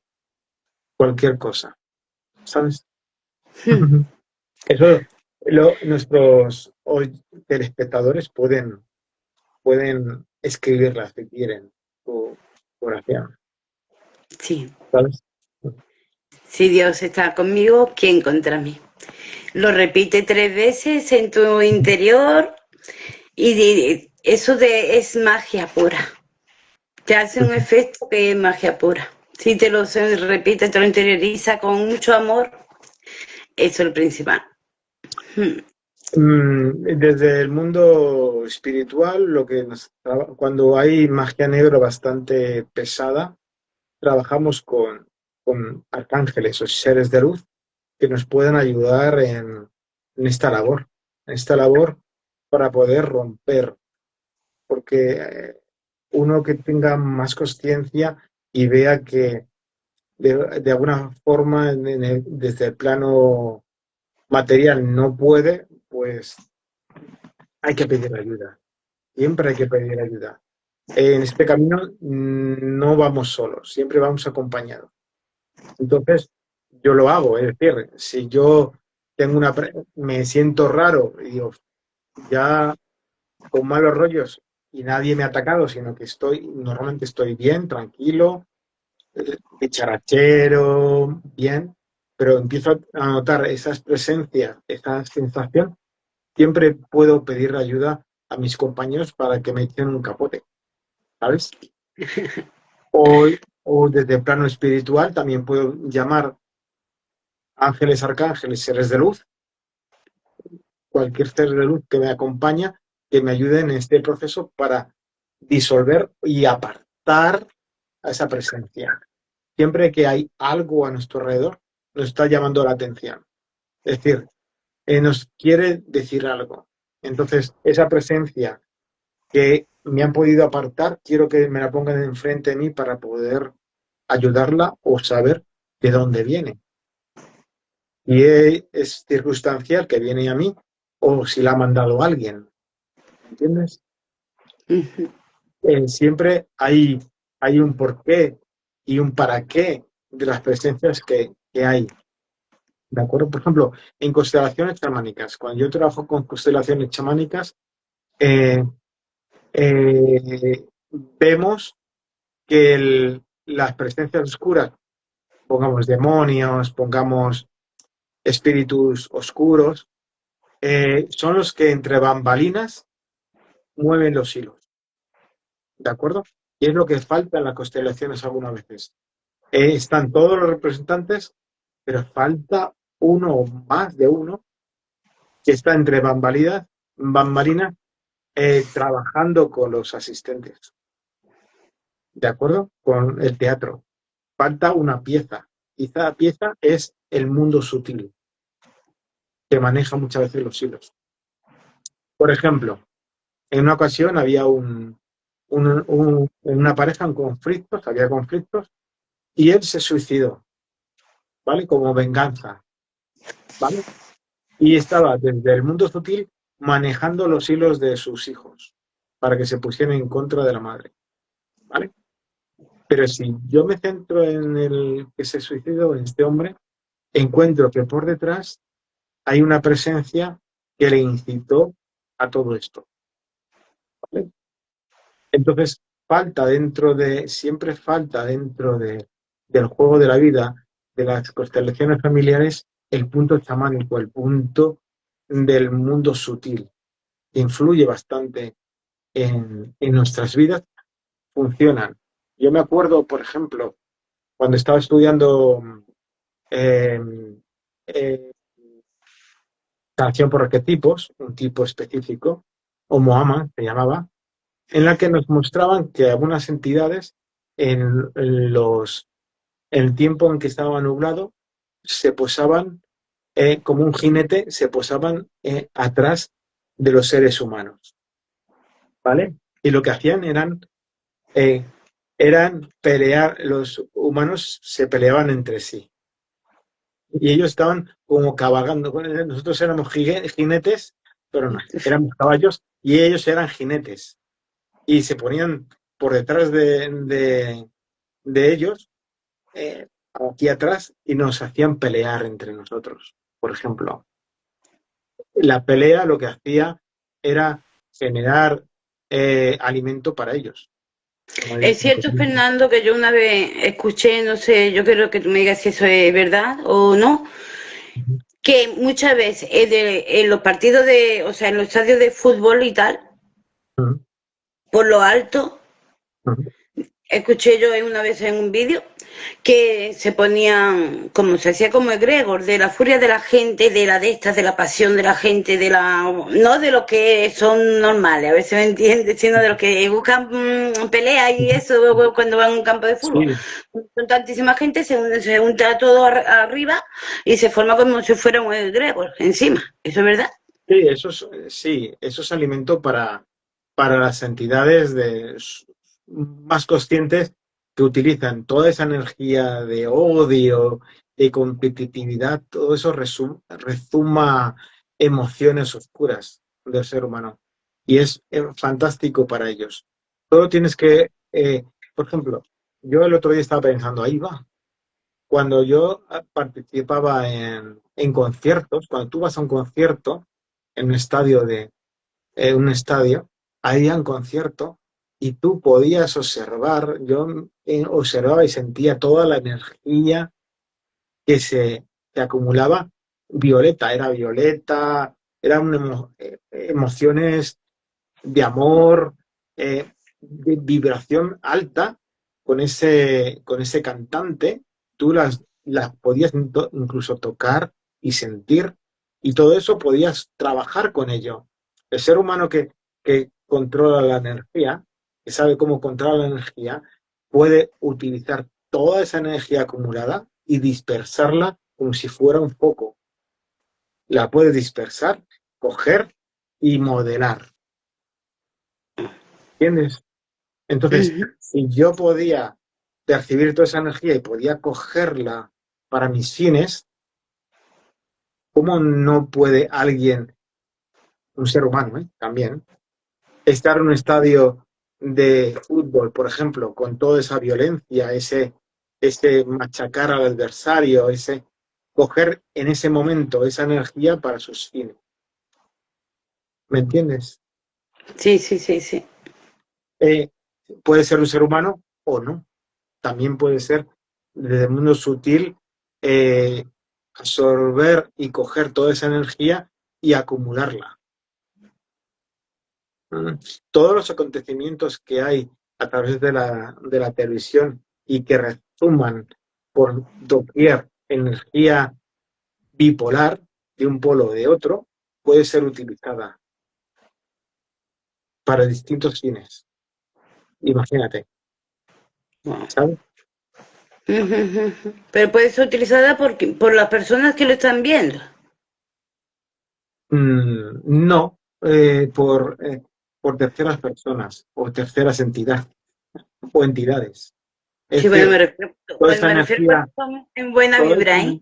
Cualquier cosa, ¿sabes? Eso nuestros telespectadores pueden escribirla si quieren, tu oración, Sí, ¿sabes? si Dios está conmigo, ¿quién contra mí? Lo repite 3 veces en tu interior y es magia pura. Te hace un efecto que es magia pura. Si te lo repite, te lo interioriza con mucho amor, eso es el principal. Mm. Desde el mundo espiritual, cuando hay magia negra bastante pesada, trabajamos con arcángeles o seres de luz que nos pueden ayudar en esta labor para poder romper, porque uno que tenga más conciencia y vea que de alguna forma desde el plano material no puede, pues hay que pedir ayuda. Siempre hay que pedir ayuda. En este camino no vamos solos, siempre vamos acompañados. Entonces, yo lo hago, es decir, si yo me siento raro y digo, ya con malos rollos y nadie me ha atacado, sino que normalmente estoy bien, tranquilo, dicharachero, bien, pero empiezo a notar esas presencias, esa sensación, siempre puedo pedir ayuda a mis compañeros para que me echen un capote, ¿sabes? O, o desde el plano espiritual también puedo llamar ángeles, arcángeles, seres de luz, cualquier ser de luz que me acompaña, que me ayude en este proceso para disolver y apartar a esa presencia. Siempre que hay algo a nuestro alrededor, nos está llamando la atención. Es decir, nos quiere decir algo. Entonces, esa presencia que me han podido apartar, quiero que me la pongan enfrente de mí para poder ayudarla o saber de dónde viene. Y es circunstancial que viene a mí o si la ha mandado alguien. ¿Entiendes? Ujú. Siempre hay un porqué y un para qué de las presencias que hay. ¿De acuerdo? Por ejemplo, en constelaciones chamánicas, cuando yo trabajo con constelaciones chamánicas, eh, vemos que las presencias oscuras, pongamos demonios, pongamos espíritus oscuros, son los que entre bambalinas mueven los hilos, ¿de acuerdo? Y es lo que falta en las constelaciones algunas veces. Están todos los representantes, pero falta uno o más de uno que está entre bambalinas, trabajando con los asistentes, ¿de acuerdo? Con el teatro. Falta una pieza. Y esa pieza es el mundo sutil, que maneja muchas veces los hilos. Por ejemplo, en una ocasión había una pareja en conflictos, había conflictos, y él se suicidó, ¿vale? Como venganza, ¿vale? Y estaba desde el mundo sutil manejando los hilos de sus hijos para que se pusieran en contra de la madre, ¿vale? Pero si yo me centro en el que se suicidó, en este hombre, encuentro que por detrás hay una presencia que le incitó a todo esto, ¿vale? Entonces, siempre falta del juego de la vida, de las constelaciones familiares, el punto chamánico, el punto del mundo sutil, que influye bastante en nuestras vidas, funcionan. Yo me acuerdo, por ejemplo, cuando estaba estudiando eh, eh, sanación por arquetipos, un tipo específico, Omoama se llamaba, en la que nos mostraban que algunas entidades en el tiempo en que estaba nublado se posaban como un jinete, se posaban atrás de los seres humanos, ¿vale? Y lo que hacían eh, eran pelear, los humanos se peleaban entre sí. Y ellos estaban como cabalgando. Bueno, nosotros éramos jinetes, pero no, éramos caballos y ellos eran jinetes. Y se ponían por detrás de ellos, aquí atrás, y nos hacían pelear entre nosotros. Por ejemplo, la pelea lo que hacía era generar alimento para ellos. Como Es cierto, Fernando, que yo una vez escuché, no sé, yo quiero que tú me digas si eso es verdad o no, que muchas veces en los partidos de, o sea, en los estadios de fútbol y tal, por lo alto, escuché yo una vez en un vídeo que se ponían, como se hacía como egregor, de la furia de la gente, de la de estas, de la pasión de la gente, de la, no de los que son normales, a veces me entiendes, sino de los que buscan pelea y eso cuando van a un campo de fútbol. Sí, Con tantísima gente se junta todo arriba y se forma como si fuera un egregor encima. ¿Eso es verdad? sí, eso es alimento para las entidades más conscientes que utilizan toda esa energía de odio, de competitividad, todo eso rezuma emociones oscuras del ser humano. Y es fantástico para ellos. Solo tienes que, por ejemplo, yo el otro día estaba pensando, ahí va. Cuando yo participaba en conciertos, cuando tú vas a un concierto, en un estadio, había un concierto y tú podías observar, yo observaba y sentía toda la energía que acumulaba violeta, eran emociones de amor, de vibración alta con ese cantante, tú las podías incluso tocar y sentir, y todo eso podías trabajar con ello. El ser humano que controla la energía, que sabe cómo controlar la energía, puede utilizar toda esa energía acumulada y dispersarla como si fuera un foco. La puede dispersar, coger y modelar. ¿Entiendes? Entonces, Ujú. si yo podía percibir toda esa energía y podía cogerla para mis fines, ¿cómo no puede alguien, un ser humano, también, estar en un estadio de fútbol, por ejemplo, con toda esa violencia, ese machacar al adversario, ese coger en ese momento esa energía para sus fines? ¿Me entiendes? Sí, sí, sí, sí. Eh, Puede ser un ser humano o no. También puede ser desde el mundo sutil, eh, absorber y coger toda esa energía y acumularla. Mm. Todos los acontecimientos que hay a través de la televisión y que resuman por doquier energía bipolar de un polo o de otro, puede ser utilizada para distintos fines. Imagínate, Wow. ¿sabes? Ujú, ujú. Pero puede ser utilizada por las personas que lo están viendo. No, por terceras personas o terceras entidades o entidades. Es Sí, decir, toda bueno, esa me refiero a energía, personas en buena toda vibra, esa, ¿eh?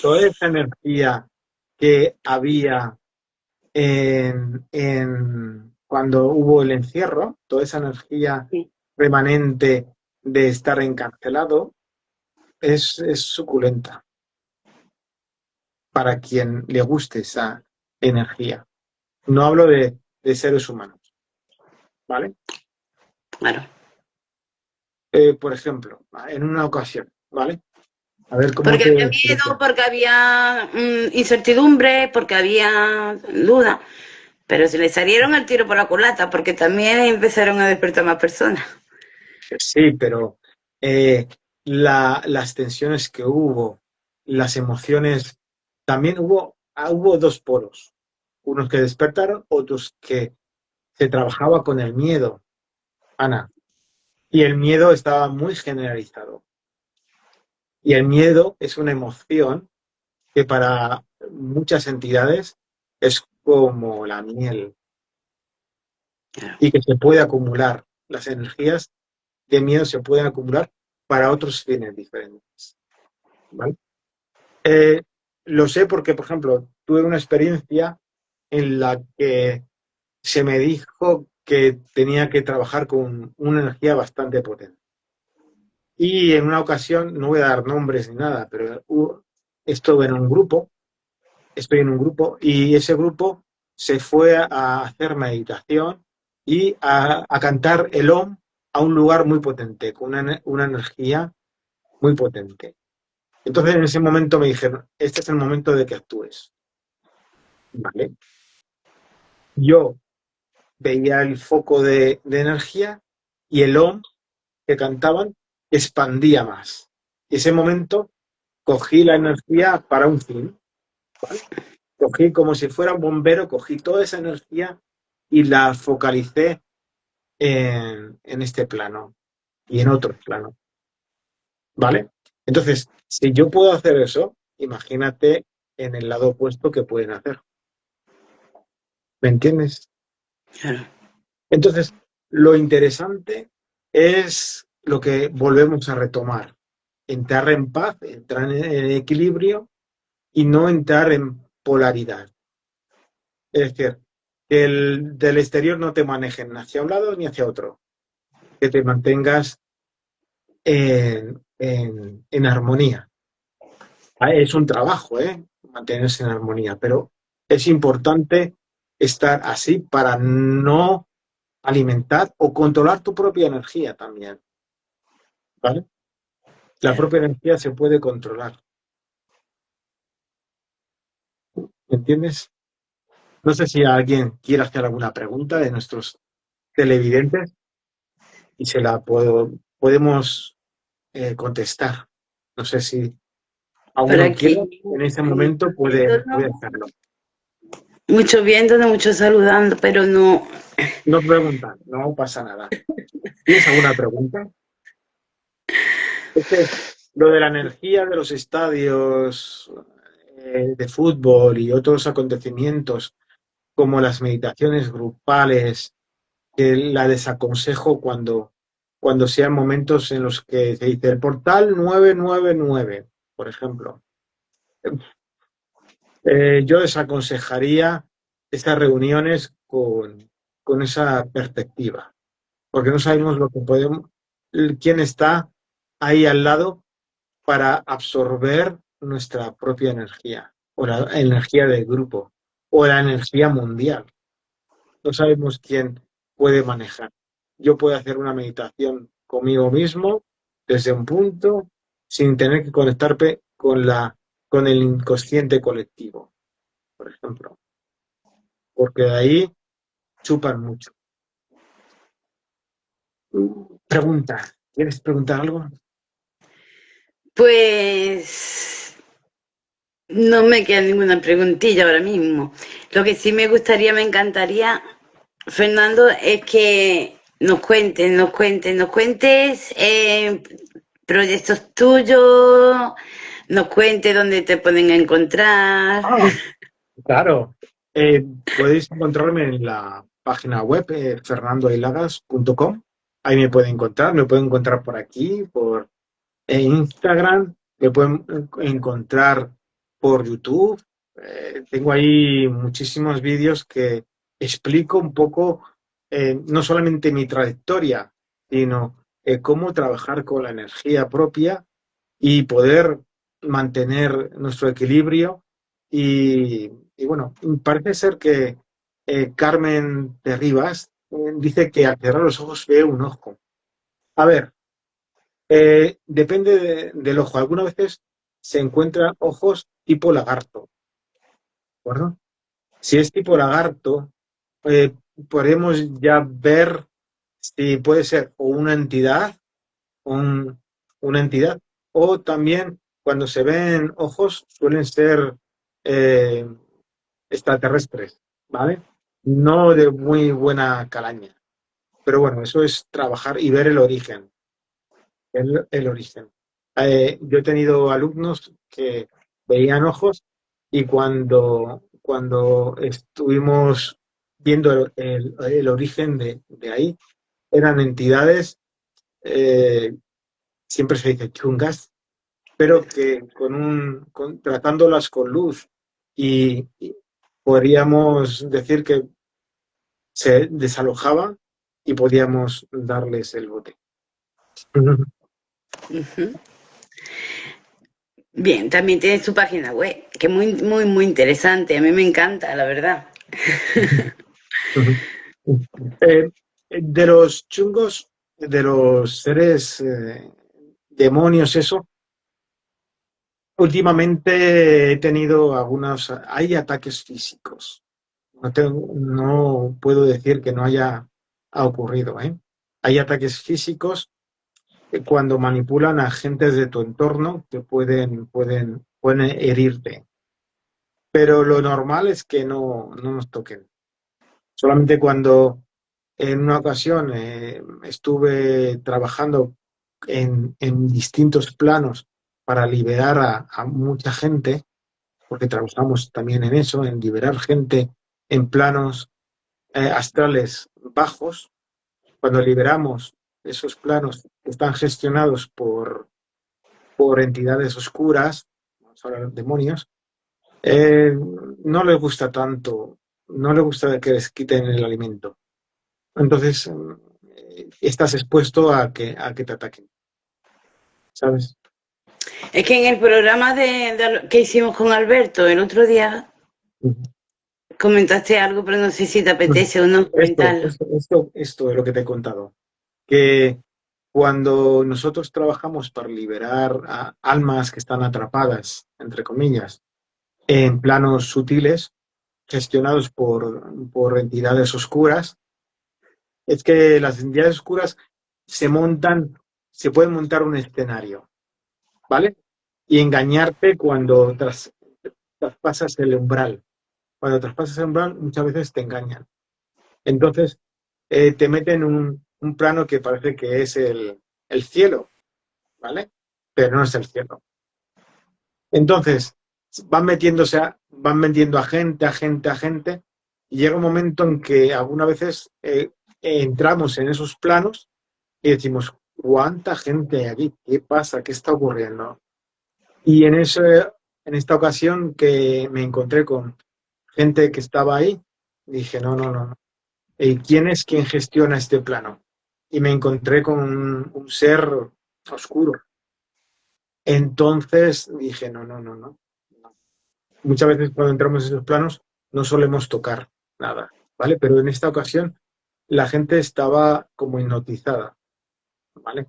toda esa energía que había cuando hubo el encierro, toda esa energía Sí. remanente de estar encarcelado, es suculenta para quien le guste esa energía. No hablo de seres humanos, ¿vale? Claro. por ejemplo, en una ocasión, ¿vale? A ver cómo Porque te había miedo, explico. porque había incertidumbre, porque había duda. Pero se le salieron el tiro por la culata, porque también empezaron a despertar más personas. Sí, pero eh, las tensiones que hubo, las emociones, también hubo dos polos, unos que despertaron, otros que se trabajaba con el miedo, Ana, y el miedo estaba muy generalizado. Y el miedo es una emoción que para muchas entidades es como la miel Claro. y que se puede acumular. Las energías de miedo se pueden acumular para otros fines diferentes, ¿vale? Eh, lo sé porque, por ejemplo, tuve una experiencia en la que se me dijo que tenía que trabajar con una energía bastante potente. Y en una ocasión, no voy a dar nombres ni nada, pero estuve en un grupo, estoy en un grupo y ese grupo se fue a hacer meditación y a cantar el OM a un lugar muy potente, con una energía muy potente. Entonces en ese momento me dijeron, este es el momento de que actúes, ¿vale? Yo veía el foco de energía y el OM que cantaban expandía más. Y ese momento cogí la energía para un fin, ¿vale? Cogí como si fuera un bombero, cogí toda esa energía y la focalicé en este plano y en otros planos, ¿vale? Entonces, si yo puedo hacer eso, imagínate en el lado opuesto que pueden hacer, ¿me entiendes? Claro. Entonces, lo interesante es lo que volvemos a retomar, entrar en paz, entrar en equilibrio y no entrar en polaridad. Es decir, que del exterior no te manejen ni hacia un lado ni hacia otro, que te mantengas en armonía. Es un trabajo, ¿eh? Mantenerse en armonía, pero es importante estar así para no alimentar o controlar tu propia energía también, ¿vale? La Claro. propia energía se puede controlar, ¿entiendes? No sé si alguien quiere hacer alguna pregunta de nuestros televidentes y podemos contestar. No sé si Por alguno quiere, aquí, en ese momento muchos puede viéndonos, hacerlo. muchos viéndonos, muchos saludando, pero no. No preguntan, no pasa nada. ¿Tienes alguna pregunta? Este, lo de la energía de los estadios de fútbol y otros acontecimientos como las meditaciones grupales, que la desaconsejo cuando sean momentos en los que se dice el portal 999, por ejemplo. Yo desaconsejaría estas reuniones con esa perspectiva, porque no sabemos lo que podemos, quién está ahí al lado para absorber nuestra propia energía, o la energía del grupo, o la energía mundial. No sabemos quién puede manejar. Yo puedo hacer una meditación conmigo mismo desde un punto sin tener que conectarme con el inconsciente colectivo, por ejemplo, porque de ahí chupan mucho. Pregunta, ¿quieres preguntar algo? Pues no me queda ninguna preguntilla ahora mismo. Lo que sí me gustaría, me encantaría, Fernando, es que nos cuentes proyectos tuyos, nos cuentes dónde te pueden encontrar. Ah, claro. Eh, Podéis encontrarme en la página web fernandoailagas.com. Ahí me pueden encontrar por aquí, por Instagram, me pueden encontrar por YouTube. Tengo ahí muchísimos vídeos que explico un poco no solamente mi trayectoria, sino cómo trabajar con la energía propia y poder mantener nuestro equilibrio. Y bueno, parece ser que Carmen de Rivas dice que al cerrar los ojos ve un ojo. A ver. Depende del ojo. Algunas veces se encuentran ojos tipo lagarto, ¿de acuerdo? Si es tipo lagarto, eh, podemos ya ver si puede ser o una entidad, un- una entidad, o también cuando se ven ojos suelen ser eh, extraterrestres, ¿vale? No de muy buena calaña. Pero bueno, eso es trabajar y ver el origen. El origen. Yo he tenido alumnos que veían ojos y cuando estuvimos viendo el origen de ahí, eran entidades, eh, siempre se dice chungas, pero que tratándolas con luz y podríamos decir que se desalojaban y podíamos darles el bote. Ujú. Bien, también tiene su página web, que es muy, muy, muy interesante. A mí me encanta, la verdad. Eh, de los chungos, de los seres demonios, eso, últimamente he tenido hay ataques físicos. No puedo decir que no ha ocurrido, ¿eh? Hay ataques físicos cuando manipulan a agentes de tu entorno que pueden herirte. Pero lo normal es que no nos toquen. Solamente cuando en una ocasión estuve trabajando en distintos planos para liberar a mucha gente, porque trabajamos también en eso, en liberar gente en planos astrales bajos. Cuando liberamos esos planos que están gestionados por entidades oscuras, vamos a hablar de demonios, no les gusta tanto, no les gusta que les quiten el alimento. Entonces, estás expuesto a que te ataquen, ¿sabes? Es que en el programa que hicimos con Alberto el otro día Ujú. comentaste algo, pero no sé si te Pues apetece o no esto, comentarlo. esto, esto, esto es lo que te he contado, que cuando nosotros trabajamos para liberar a almas que están atrapadas, entre comillas, en planos sutiles, gestionados por entidades oscuras, es que las entidades oscuras se montan, se pueden montar un escenario, ¿vale? Y engañarte cuando traspasas el umbral. Cuando traspasas el umbral, muchas veces te engañan. Entonces, te meten un plano que parece que es el cielo, ¿vale? Pero no es el cielo. Entonces, van metiendo a gente, a gente, a gente, y llega un momento en que algunas veces entramos en esos planos y decimos, ¿cuánta gente hay aquí? ¿Qué pasa? ¿Qué está ocurriendo? Y en esta ocasión que me encontré con gente que estaba ahí, dije, no, no, no, no. ¿Quién es quien gestiona este plano? Y me encontré con un ser oscuro. Entonces dije, no, no, no, no. Muchas veces cuando entramos en esos planos no solemos tocar nada, ¿vale? Pero en esta ocasión la gente estaba como hipnotizada, ¿vale?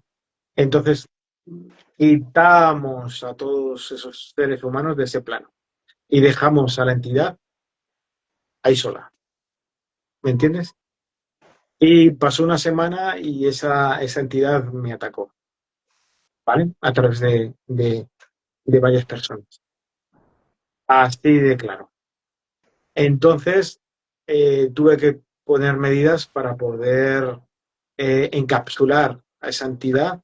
Entonces quitamos a todos esos seres humanos de ese plano y dejamos a la entidad ahí sola, ¿me entiendes? Y pasó una semana y esa entidad me atacó, ¿vale? A través de varias personas. Así de claro. Entonces, tuve que poner medidas para poder encapsular a esa entidad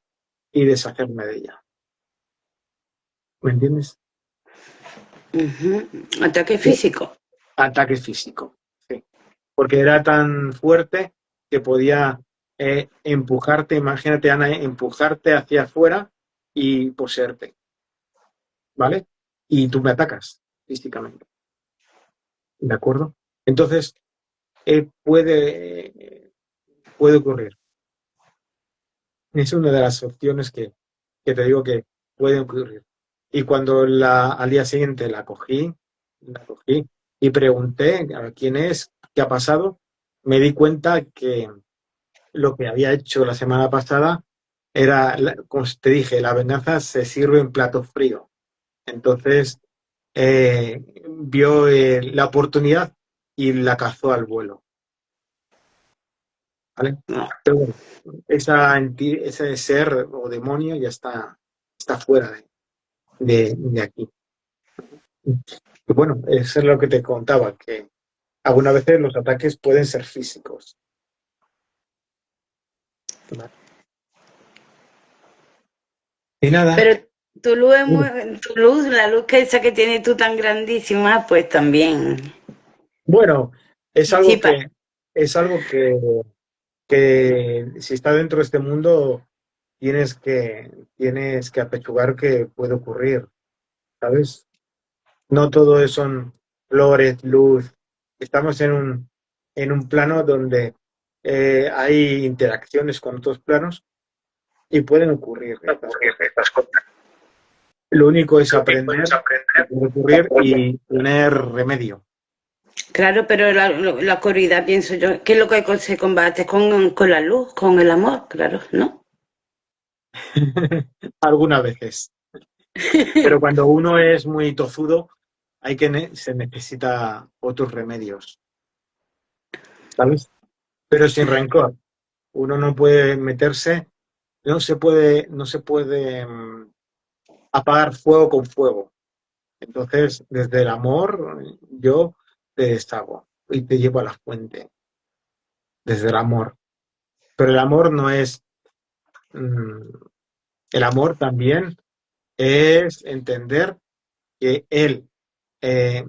y deshacerme de ella. ¿Me entiendes? Ujú. Ataque físico. Ataque físico, sí. Porque era tan fuerte que podía empujarte, imagínate, Ana, empujarte hacia afuera y poseerte, ¿vale? Y tú me atacas físicamente, ¿de acuerdo? Entonces, puede ocurrir. Es una de las opciones que te digo que puede ocurrir. Y cuando al día siguiente la cogí y pregunté a quién es, qué ha pasado, me di cuenta que lo que había hecho la semana pasada como te dije, la venganza se sirve en plato frío. Entonces, vio la oportunidad y la cazó al vuelo. ¿Vale? No. Pero bueno, ese ser o demonio ya está fuera de aquí. Y bueno, eso es lo que te contaba, que algunas veces los ataques pueden ser físicos. ¿Vale? Y nada, Pero tu luz, tu luz, la luz que esa que tienes tú tan grandísima, pues también bueno, es algo disipa. que, es algo que si está dentro de este mundo tienes que apechugar que puede ocurrir, ¿sabes? No todo son flores, luz. Estamos en un plano donde hay interacciones con otros planos y pueden ocurrir estas cosas. Lo único es aprender que puede ocurrir y tener remedio. Claro, pero la oscuridad, pienso yo, ¿qué es lo que se combate? Con la luz, con el amor, claro, ¿no? Algunas veces. Pero cuando uno es muy tozudo, se necesita otros remedios, ¿sabes? Pero sin rencor. Uno no puede meterse, no se puede apagar fuego con fuego. Entonces, desde el amor, yo te deshago y te llevo a la fuente, desde el amor. Pero el amor no es, mm, el amor también es entender que él eh,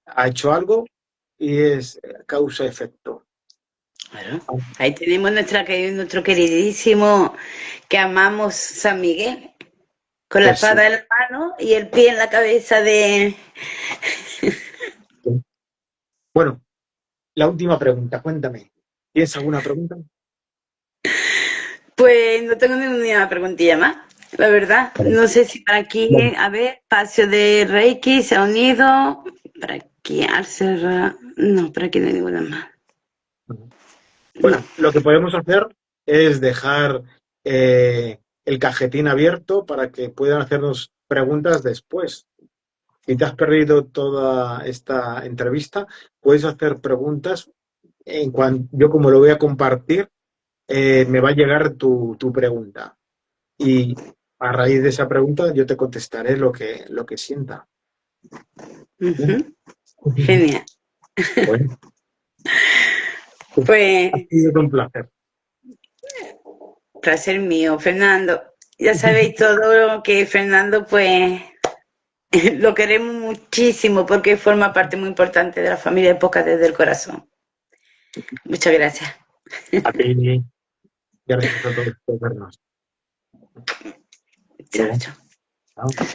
ha hecho algo y es causa-efecto. Claro. Ahí tenemos nuestro queridísimo que amamos San Miguel, con la Pues sí. espada en la mano y el pie en la cabeza de... Bueno, la última pregunta, cuéntame. ¿Tienes alguna pregunta? Pues no tengo ninguna preguntita más, la verdad. Vale. No sé si para aquí, Bueno, a ver, espacio de Reiki se ha unido. Para aquí, al cerrar. No, para aquí no hay ninguna más. No. bueno, lo que podemos hacer es dejar el cajetín abierto para que puedan hacernos preguntas después. Si te has perdido toda esta entrevista, puedes hacer preguntas. Yo como lo voy a compartir, me va a llegar tu pregunta. Y a raíz de esa pregunta yo te contestaré lo que sienta. ¿Bien? Ujú. Genial. Bueno, Pues, ha sido un placer. placer mío, Fernando. Ya sabéis todo que Fernando, pues, lo queremos muchísimo porque forma parte muy importante de la familia de Podcast desde el corazón. Muchas gracias. A ti, gracias a todos por vernos. Hasta Chao, luego. chao. Chao.